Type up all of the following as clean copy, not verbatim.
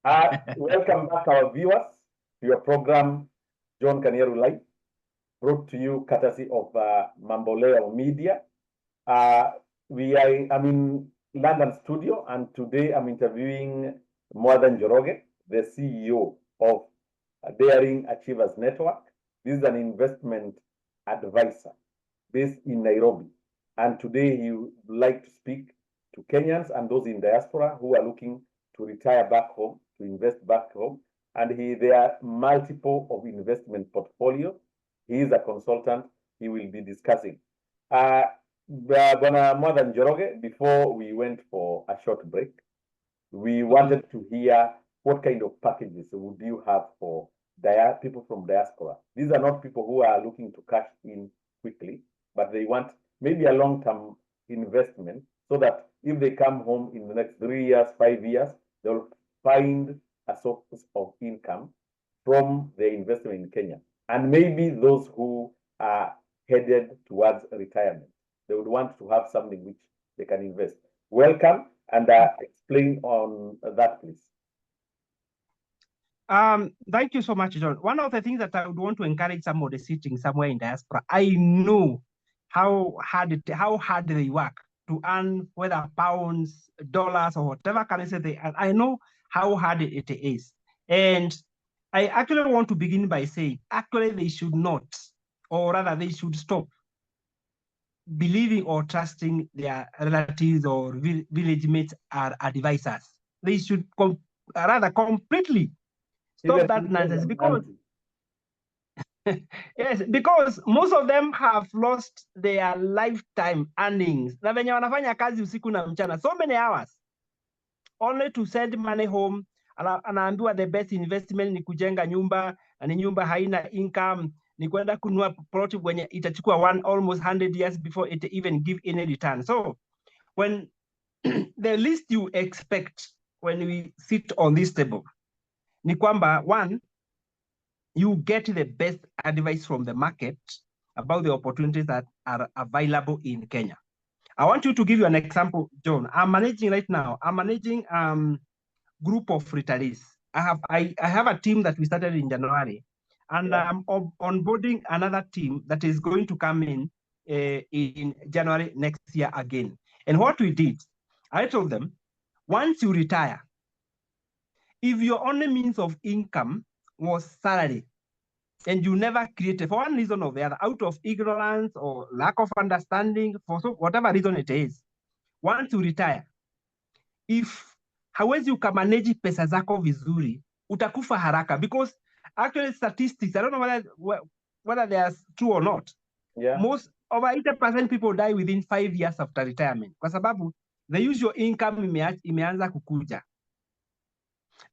Welcome back, our viewers, to your program, John Kanieru Live, brought to you courtesy of Mamboleo Media. I'm in London studio, and today I'm interviewing Mwadan Njoroge, the CEO of Daring Achievers Network. This is an investment advisor based in Nairobi. And today he would like to speak to Kenyans and those in diaspora who are looking to retire back home, to invest back home. And there are multiple of investment portfolios. He is a consultant. He will be discussing. Bwana Mwadan Njoroge, before we went for a short break, we wanted to hear what kind of packages would you have for people from diaspora. These are not people who are looking to cash in quickly, but they want maybe a long-term investment so that if they come home in the next 3 years, 5 years, they'll find a source of income from their investment in Kenya. And maybe those who are headed towards retirement, they would want to have something which they can invest. Welcome, and explain on that, please. Thank you so much, John. One of the things that I would want to encourage somebody sitting somewhere in diaspora, I know how hard they work to earn, whether pounds, dollars, or whatever currency they earn. I know how hard it is. And I actually want to begin by saying, actually, they should not, or rather, they should stop believing or trusting their relatives or village mates are advisors. They should rather completely stop that nonsense, because yes, because most of them have lost their lifetime earnings. Na venye wanafanya kazi usiku na mchana, so many hours, only to send money home. Anaambiwa the best investment ni kujenga nyumba, na nyumba haina income, ni kwenda kununua plot wenye itachukua almost 100 years before it even give any return. So when the least you expect when we sit on this table, ni kwamba one, you get the best advice from the market about the opportunities that are available in Kenya. I want you to give you an example, John. I'm managing group of retirees. I have a team that we started in January, and I'm onboarding another team that is going to come in January next year again. And what we did, I told them, once you retire, if your only means of income was salary, and you never created, for one reason or the other, out of ignorance or lack of understanding, for whatever reason it is, once you retire, if hawezi ukamanage pesa zako vizuri, utakufa haraka. Because actually statistics, I don't know whether they are true or not. Yeah. Most, over 80% people die within 5 years after retirement, kwa sababu the usual income imeanza kukuja.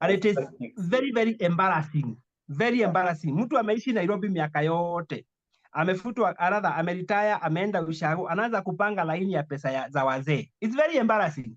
And it is very, very embarrassing. Very embarrassing. Mtu ameishi Nairobi miaka yote, amefutwa aradha, ameretire, ameenda ushago, anaanza kupanga laini ya pesa za wazee. It's very embarrassing.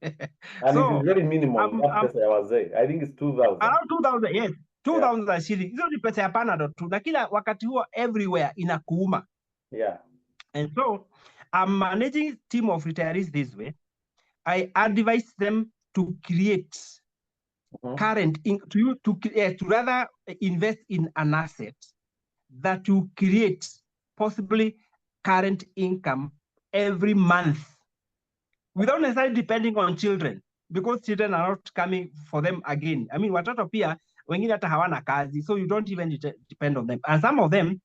And so, it is very minimal. Pesa ya wazee, I think it's 2,000. Around 2,000, yes. 2,000 shillings. Hizo ni pesa ya Panadol tu, na kila wakati huo everywhere inakuuma. Yeah. And so I'm managing a team of retirees this way. I advise them to create current to rather invest in an asset that will create possibly current income every month without necessarily depending on children, because children are not coming for them again. I mean, watoto pia wengine hata hawana kazi, so you don't even depend on them. And some of them,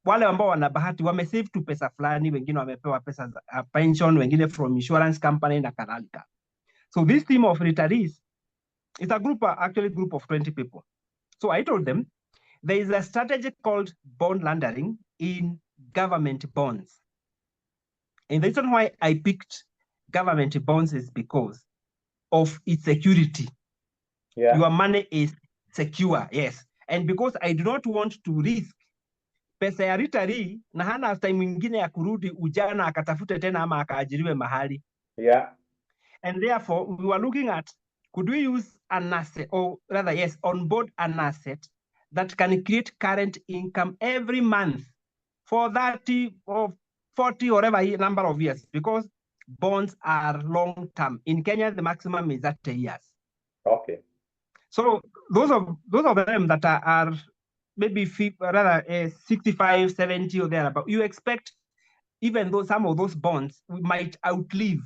wale ambao wana bahati wamesave tu pesa fulani, wengine wamepewa pesa za pension, wengine from insurance company na kadhalika. So this team of retirees, it's a group of 20 people. So I told them there is a strategy called bond laundering in government bonds. And the reason why I picked government bonds is because of its security. Yeah. Your money is secure, yes. And because I do not want to risk pesa ya retiree na hana time mwingine ya kurudi ujana akatafute tena ama akaajiriwe mahali. Yeah. And therefore, we were looking at, could we use an asset, or rather, yes, onboard an asset that can create current income every month for 30 or 40 or whatever number of years, because bonds are long-term. In Kenya, the maximum is 30 years. Okay. So those of them that are maybe rather 65, 70 or thereabout, you expect even though some of those bonds might outlive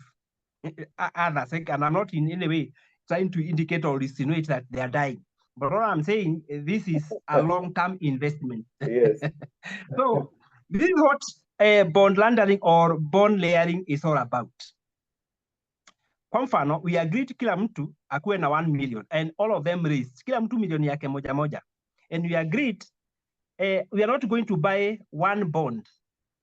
others. And I'm not in any way trying to indicate or insinuate that they are dying. But what I'm saying, this is a long-term investment. Yes. So this is what bond laundering or bond layering is all about. Kwa mfano, we agreed kila mtu akuwe na 1 million and all of them raised. Kila mtu milioni yake moja moja. And we agreed we are not going to buy one bond.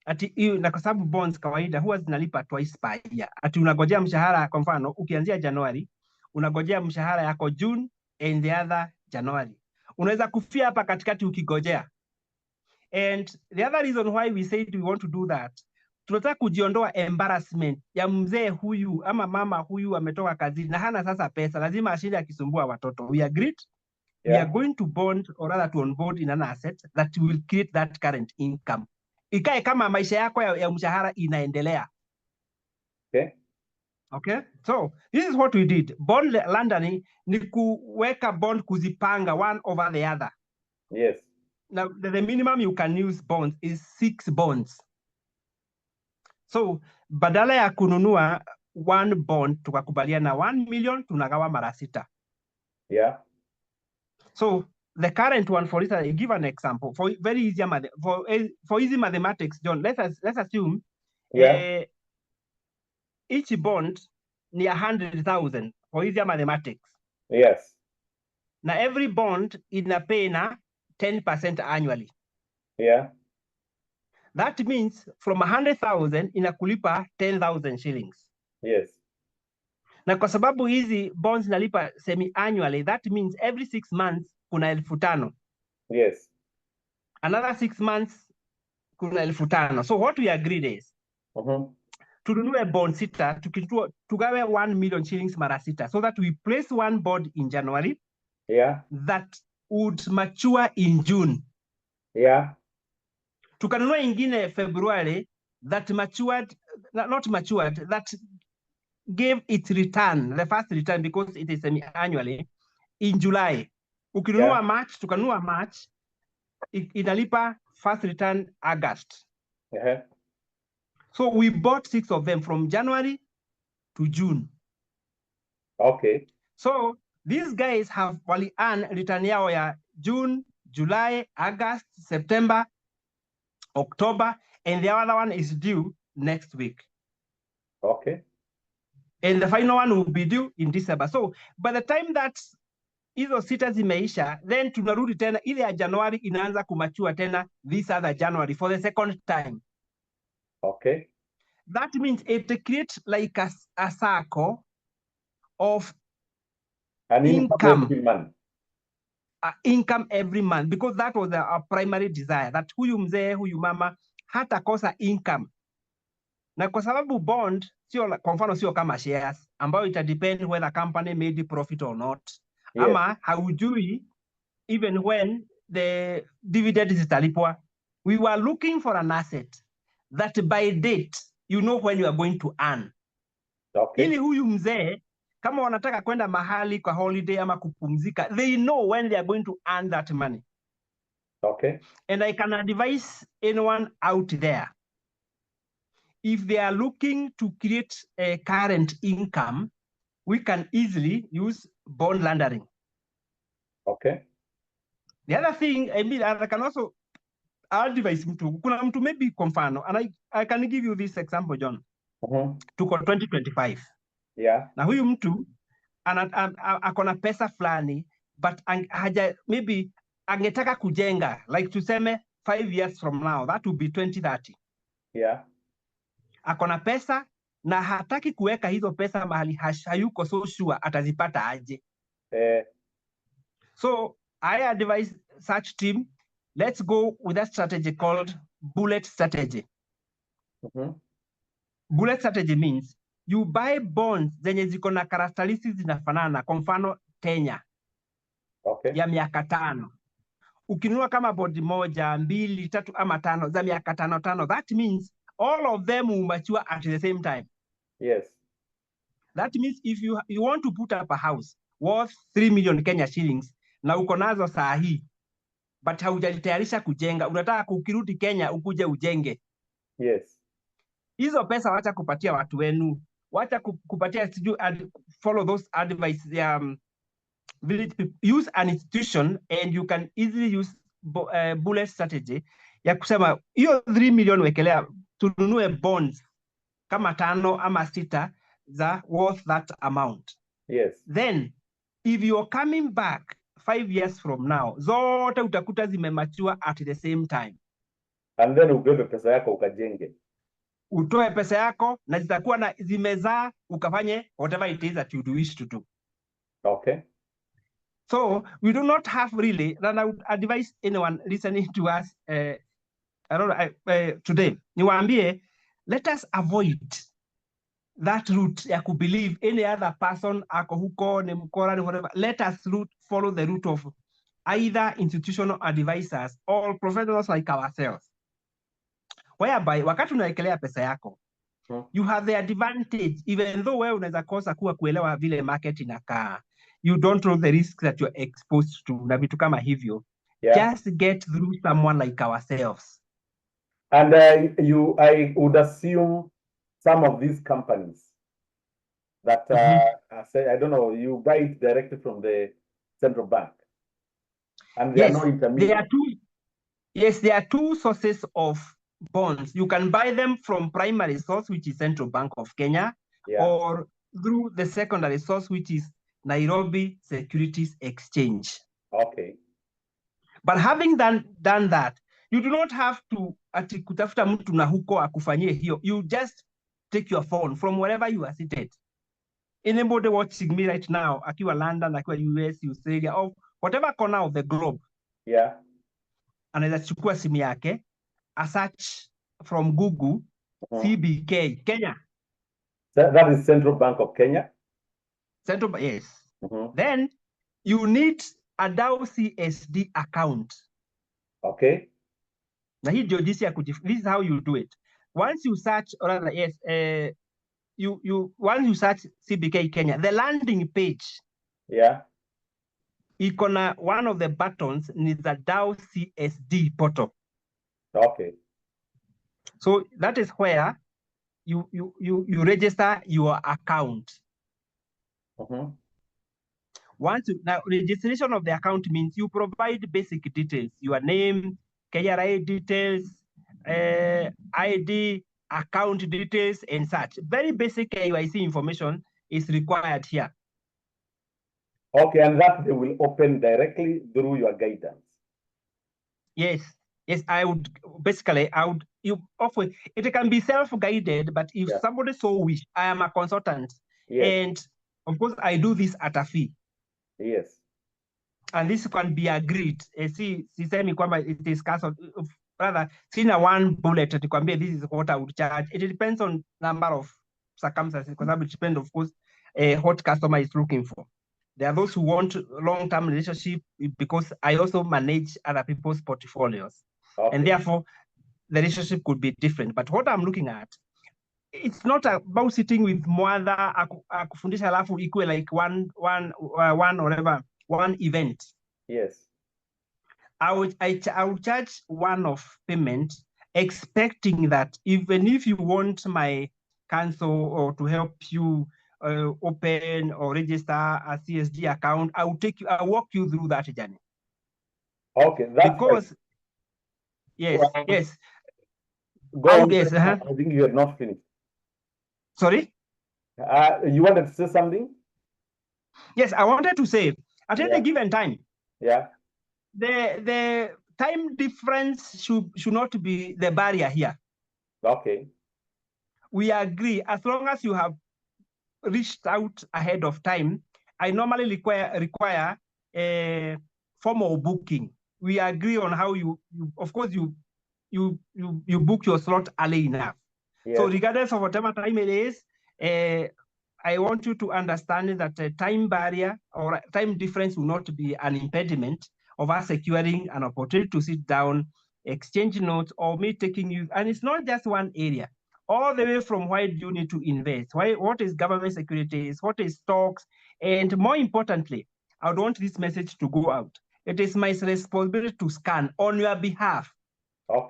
Ati na kwa sababu bonds kawaida huwa zinalipa twice per year. Ati unagojea mshahara, kwa mfano ukianzia Januari, unagojea mshahara yako June and the other January. Unaweza kufia hapa katikati ukigojea. And the other reason why we said we want to do that, tunataka kujiondoa embarrassment ya mzee huyu ama mama huyu ametoka kazini na hana sasa pesa, lazima ashinde akisumbua watoto. We agreed. Yeah. We are going to bond or rather to onboard in an asset that will create that current income. Ikae kama maisha yako ya mshahara inaendelea. Okay. Okay. So this is what we did. Bond laundering ni kuweka bond kuzipanga one over the other. Yes. Now the minimum you can use bonds is 6 bonds. So badala ya kununua one bond tukakubaliana 1 million tunagawa mara 6. Yeah. So the current one, for instance, I give an example for very easy for easy mathematics, John. Let's assume each bond ni 100,000 for easy mathematics. Yes. Now every bond inapay na 10% annually. Yeah. That means from 100,000 inakulipa 10,000 shillings. Yes. Na kwa sababu hizi bonds nalipa semi-annually, that means every 6 months kuna 5,000. Yes. Another 6 months kuna 5,000. So what we agreed is tununue bond 6, tugawe 1 million shillings mara 6, so that we place one bond in January. Yeah. That would mature in June. Yeah. Tukanunua ingine February that matured, not matured, that gave its return, the first return, because it is semi-annually, in July. Ukinunua March, tukanunua March, inalipa first return August. So we bought 6 of them from January to June. Okay. So these guys have wali earn return yao ya June, July, August, September, October, and the other one is due next week. Okay. And the final one will be due in December. So by the time that hizo 6 zimeisha, then tunarudi tena ile ya January inaanza kumachua tena this other January for the second time. Okay. That means it creates like a circle of income every month. Income every month, because that was our primary desire, that huyu mzee huyu mama hata kosa income. Na kwa sababu bond sio, kwa mfano sio kama shares ambayo ita depend whether company made profit or not. Yes. Ama haujui even when the dividend zitalipwa. We were looking for an asset that by date you know when you are going to earn. Okay. Ili huyu mzee kama wanataka kwenda mahali kwa holiday ama kupumzika, they know when they are going to earn that money. Okay. And I can advise anyone out there, if they are looking to create a current income, we can easily use bond laundering. Okay. The other thing, I mean, I can also advise mtu, kuna mtu maybe kwa mfano, and I can give you this example, John. Tuko 2025. Yeah. Na huyu mtu akona pesa fulani, but maybe angetaka kujenga, like tuseme 5 years from now, that would be 2030. Yeah. Akona pesa na hataki kuweka hizo pesa mahali hayuko so sure atazipata aje. So I advise such team, let's go with a strategy called bullet strategy. Bullet strategy means you buy bonds zenye ziko na characteristics zinafanana, kwa mfano Kenya. Okay. Ya miaka 5. Ukinunua kama bond 1, 2, 3 ama 5 za miaka 5, that means all of them will mature at the same time. Yes. That means if you want to put up a house, worth 3 million Kenya shillings na uko nazo saa hii, but haujajitayarisha kujenga, unataka ukirudi Kenya ukuje ujenge. Yes. Hizo pesa wacha kupatia watu wenu, wacha kupatia follow those advice. Use an institution and you can easily use bullet strategy ya kusema hiyo 3 million wekelea tununue bonds kama 5 ama 6 za worth that amount. Yes. Then if you're coming back 5 years from now, zote utakuta zimemature at the same time. And then ubebe pesa yako ukajenge. Utoe pesa yako na zitakuwa na zimezaa ukafanye whatever it is that you wish to do. Okay. So we do not have really, and I would advise anyone listening to us today, niwaambie, let us avoid that route ya believe any other person ako huko ni mkora ni whatever. Let us follow the route of either institutional advisors or professionals like ourselves, whereby wakati unaekelea pesa yako, you have the advantage, even though wewe unaweza kosa kuelewa vile market inakaa, you don't know the risks that you're exposed to na vitu kama hivyo. Yeah. Just get through someone like ourselves. And I would assume some of these companies that say, I don't know, you buy it directly from the central bank, and there are no intermediaries. There are two sources of bonds. You can buy them from primary source, which is Central Bank of Kenya, or through the secondary source, which is Nairobi Securities Exchange. Okay. But having done that, you do not have to kutafuta mtu na huko akufanyie hiyo. You just take your phone from wherever you are seated. Anybody watching me right now, akiwa London, akiwa US, Australia, or whatever corner of the globe, anaweza chukua simu yake, a search from Google, CBK Kenya. That is Central Bank of Kenya? Central Bank, yes. Then you need a DAO CSD account. Okay. Now this is how you do it. Once you search, or rather, once you search CBK Kenya, the landing page, one of the buttons is the DAO CSD portal. Okay. So that is where you register your account. Now registration of the account means you provide basic details, your name, KRA details, ID, account details, and such. Very basic KYC information is required here. Okay, and that they will open directly through your guidance. Yes, I would you offer it can be self-guided, but if somebody so wish, I am a consultant, and of course I do this at a fee. Yes. And this can be agreed. See, it is rather, seen a one bullet, this is what I would charge. It depends on number of circumstances, because it depends, of course, what customer is looking for. There are those who want long-term relationship because I also manage other people's portfolios. Okay. And therefore, the relationship could be different. But what I'm looking at, it's not about sitting with Mwanda, akufundisha alafu equal like one event. Yes. I would charge one-off payment, expecting that even if you want my counsel or to help you open or register a CSD account, I'll walk you through that journey. Okay, that's because yes. Go on. Yes, I think you are not finished. Sorry? You wanted to say something? Yes, I wanted to say at any given time. Yeah. The time difference should not be the barrier here. Okay. We agree, as long as you have reached out ahead of time. I normally require a formal booking. We agree on how you of course you book your slot early enough. Yes. So regardless of whatever time it is, I want you to understand that a time barrier or time difference will not be an impediment of us securing an opportunity to sit down, exchange notes, or me taking you. And it's not just one area. All the way from why do you need to invest? What is government securities? What is stocks? And more importantly, I would want this message to go out. It is my responsibility to scan on your behalf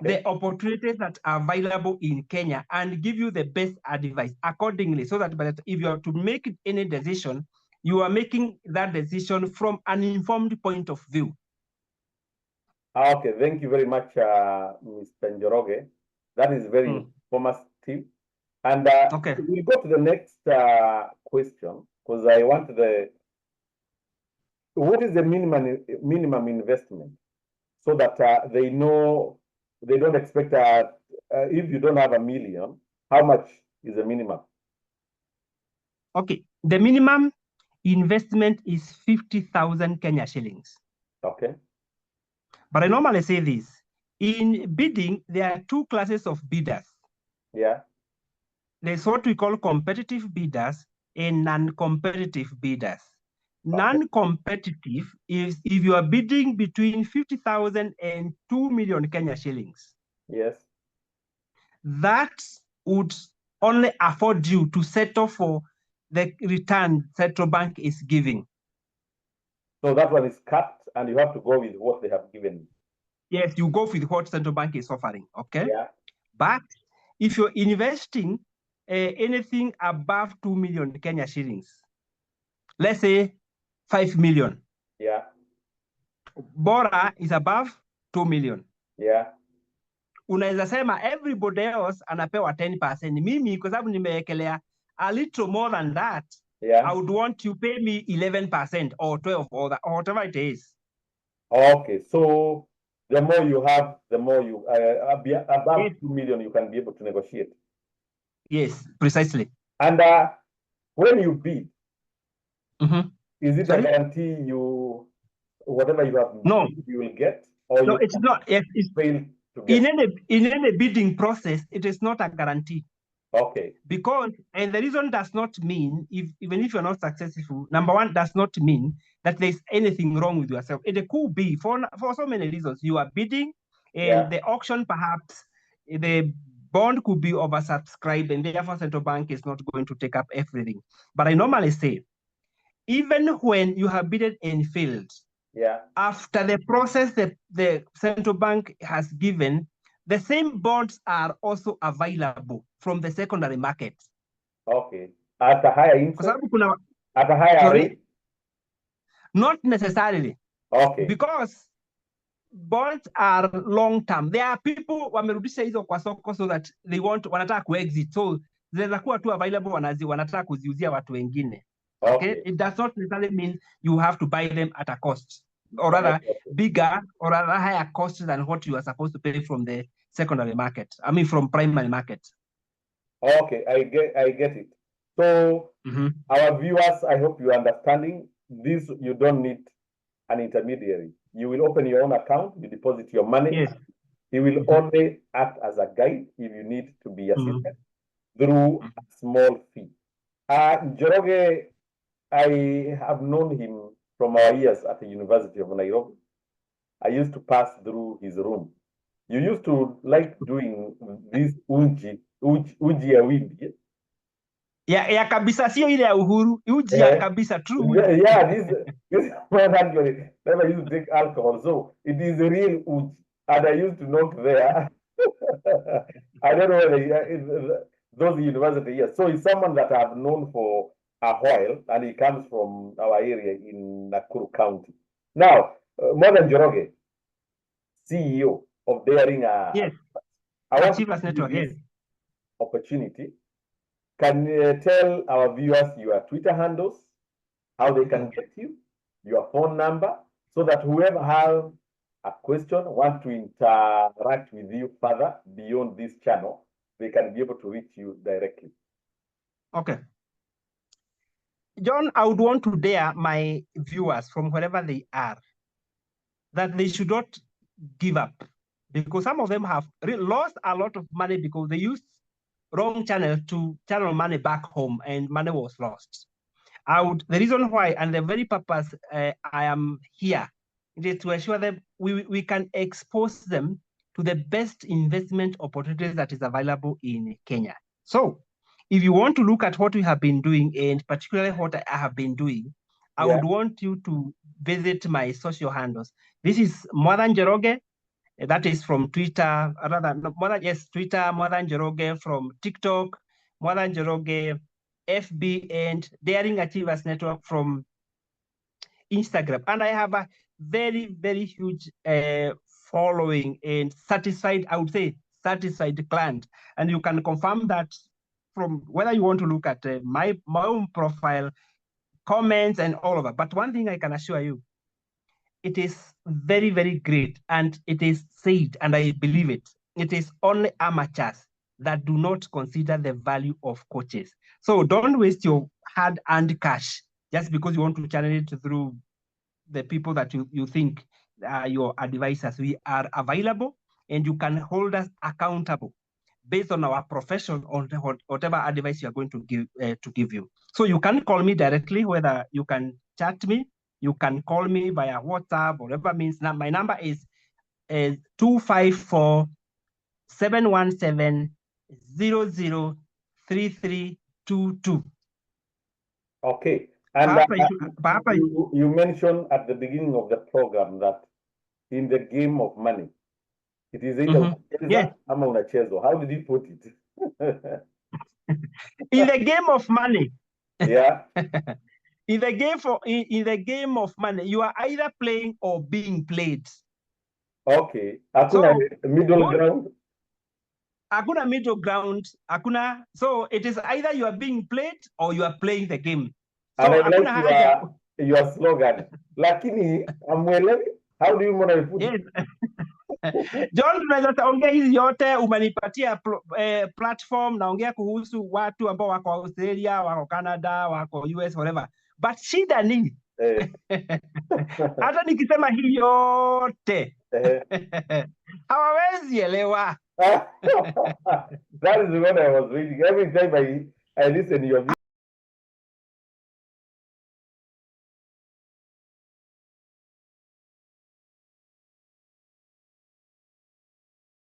the opportunities that are available in Kenya and give you the best advice accordingly, so that if you are to make any decision, you are making that decision from an informed point of view. Okay, thank you very much, Mr. Njoroge. That is very informative. And okay, we'll go to the next question, because I want what is the minimum investment, so that they know, they don't expect if you don't have $1 million, how much is the minimum? Okay, the minimum investment is 50,000 Kenya shillings. Okay. But I normally say this, in bidding, there are two classes of bidders. Yeah. There's what we call competitive bidders and non-competitive bidders. Okay. Non-competitive is if you are bidding between 50,000 and 2 million Kenya shillings. Yes. That would only afford you to settle for the return Central Bank is giving. So that one is capped, and you have to go with what they have given. Yes, you go with what Central Bank is offering, okay? Yeah. But if you're investing anything above 2 million Kenya shillings, let's say 5 million. Yeah. Bora is above 2 million. Yeah. Unaweza sema everybody else anapewa 10%. Mimi kwa sababu nimewekelea a little more than that, yeah, I would want you pay me 11% or 12 or whatever it is. Okay, so the more you have, the more you above 2 million, you can be able to negotiate. Yes, precisely. And when you bid, is it a guarantee you whatever you have you will get, or no, you it's not. It's fail to get? In any bidding process, it is not a guarantee. Okay. Because, and the reason does not mean, even if you're not successful, number one, does not mean that there's anything wrong with yourself. It could be for so many reasons. You are bidding, and the auction, perhaps the bond could be oversubscribed, and therefore Central Bank is not going to take up everything. But I normally say, even when you have bidded and failed, after the process the Central Bank has given, the same bonds are also available from the secondary market. Okay. At a higher interest? At a higher rate? Not necessarily. Okay. Because bonds are long term. There are people wamerudisha hizo kwa soko so that they wanataka kuexit. So zinaweza kuwa tu available, wanataka kuziuzia watu wengine. Okay. It does not necessarily mean you have to buy them at a cost, or rather bigger or rather higher cost than what you are supposed to pay from the secondary market. I mean, from primary market. Okay, I get it. So our viewers, I hope you are understanding this. You don't need an intermediary. You will open your own account, you deposit your money. Yes. He will only act as a guide if you need to be assisted through a small fee. Njoroge, I have known him from our years at the University of Nairobi. I used to pass through his room. You used to like doing this uji ya wimbi. Ya kabisa, sio ile ya Uhuru. Uji ya kabisa, true. Yeah, this man actually never used to take alcohol, so it is a real uji. And I used to knock there. I don't know whether those university years. So he's someone that I've known for a while, and he comes from our area in Nakuru County. Now, Morgan Njoroge, CEO of Daring yes. Achievers Network, yes. Opportunity. Can you tell our viewers your Twitter handles, how they can get you, your phone number, so that whoever has a question, want to interact with you further beyond this channel, they can be able to reach you directly. Okay. John, I would want to dare my viewers from wherever they are that they should not give up, because some of them have lost a lot of money because they used wrong channel to channel money back home and money was lost. The reason why and the very purpose I am here is to assure them we can expose them to the best investment opportunities that is available in Kenya. So if you want to look at what we have been doing, and particularly what I have been doing, I would want you to visit my social handles. This is Mwathani Njoroge. That is from Twitter, Twitter, Mwathani Njoroge, from TikTok, Mwathani Njoroge, FB, and Daring Achievers Network from Instagram. And I have a very, very huge following and satisfied, I would say, satisfied client. And you can confirm that from whether you want to look at my own profile, comments, and all of that. But one thing I can assure you, it is very, very great. And it is said, and I believe it, it is only amateurs that do not consider the value of coaches. So don't waste your hard-earned cash just because you want to channel it through the people that you think are your advisors. We are available, and you can hold us accountable based on our profession on whatever advice you are going to give you. So you can call me directly, whether you can chat me, you can call me via WhatsApp, whatever means. Now, my number is 254-717-003322. Okay. And you mentioned at the beginning of the program that in the game of money, it is either ama unachezo. How did you put it? In the game of money. Yeah. In the game of money, you are either playing or being played. Okay. Hakuna middle ground. Hakuna middle ground. Hakuna. So it is either you are being played or you are playing the game. So and I like your slogan. Lakini amwelewi. How do you want to put it? John, tunaweza ongea hizi yote, umenipatia platform, naongea kuhusu watu ambao wako Australia, wako Canada, wako US, whatever. But shida ni hata nikisema hii yote hawawezi elewa. That is when I was reading. Every time I listen to your